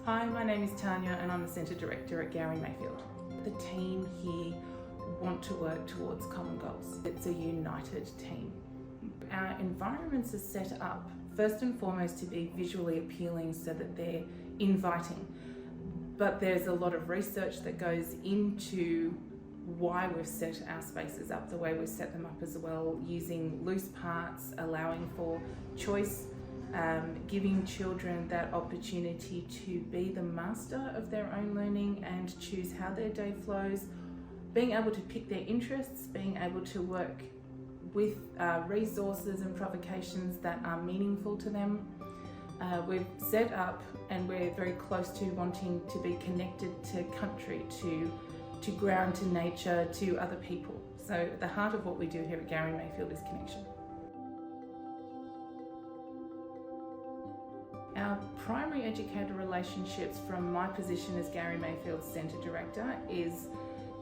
Hi, my name is Tanya and I'm the Centre Director at Mayfield. The team here want to work towards common goals. It's a united team. Our environments are set up first and foremost to be visually appealing so that they're inviting. But there's a lot of research that goes into why we've set our spaces up the way we've set them up as well, using loose parts, allowing for choice, giving children that opportunity to be the master of their own learning and choose how their day flows, being able to pick their interests, being able to work with resources and provocations that are meaningful to them. We've set up and we're very close to wanting to be connected to country, to ground, to nature, to other people. So the heart of what we do here at Mayfield is connection. Our primary educator relationships from my position as Mayfield Centre Director is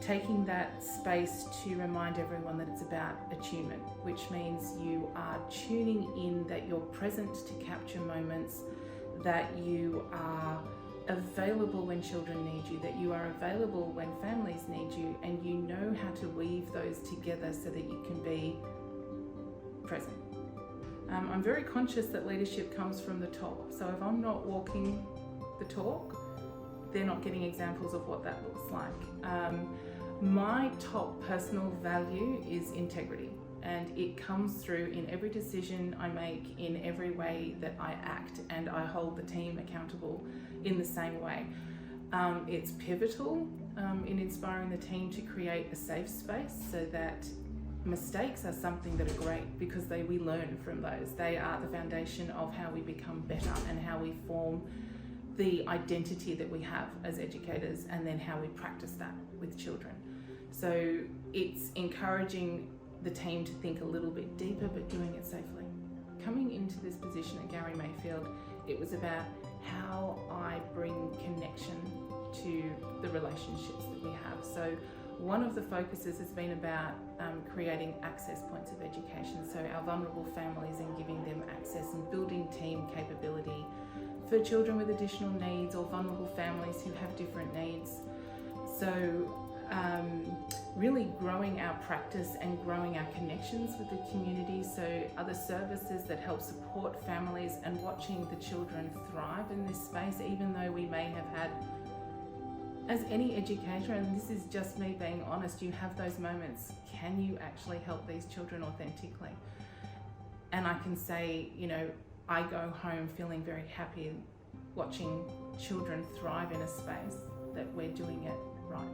taking that space to remind everyone that it's about attunement, which means you are tuning in, that you're present to capture moments, that you are available when children need you, that you are available when families need you, and you know how to weave those together so that you can be present. I'm very conscious that leadership comes from the top, so if I'm not walking the talk, they're not getting examples of what that looks like. My top personal value is integrity, and it comes through in every decision I make, in every way that I act, and I hold the team accountable in the same way. It's pivotal in inspiring the team to create a safe space so that mistakes are something that are great because we learn from those. They are the foundation of how we become better and how we form the identity that we have as educators, and then how we practice that with children. So it's encouraging the team to think a little bit deeper, but doing it safely. Coming into this position at Mayfield, it was about how I bring connection to the relationships that we have. So one of the focuses has been about creating access points of education, so our vulnerable families and giving them access and building team capability for children with additional needs or vulnerable families who have different needs. So really growing our practice and growing our connections with the community, so other services that help support families and watching the children thrive in this space, even though we may have had, as any educator, and this is just me being honest, you have those moments, can you actually help these children authentically? And I can say, I go home feeling very happy watching children thrive in a space that we're doing it right.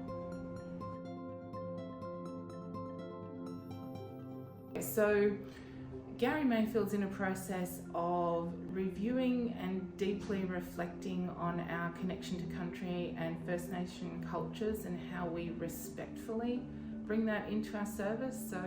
So Mayfield's in a process of reviewing and deeply reflecting on our connection to country and First Nation cultures and how we respectfully bring that into our service. So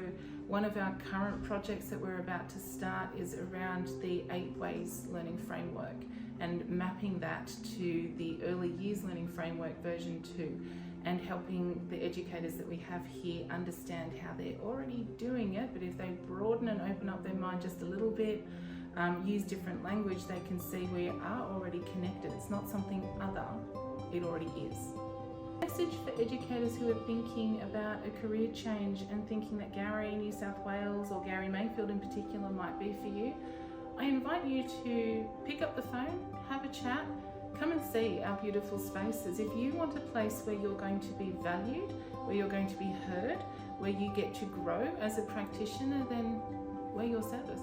one of our current projects that we're about to start is around the 8 Ways Learning Framework and mapping that to the Early Years Learning Framework version 2, and helping the educators that we have here understand how they're already doing it, but if they broaden and open up their mind just a little bit, use different language, they can see we are already connected. It's not something other, it already is. Message for educators who are thinking about a career change and thinking that New South Wales or Mayfield in particular might be for you. I invite you to pick up the phone, have a chat, come and see our beautiful spaces. If you want a place where you're going to be valued, where you're going to be heard, where you get to grow as a practitioner, then we're your service.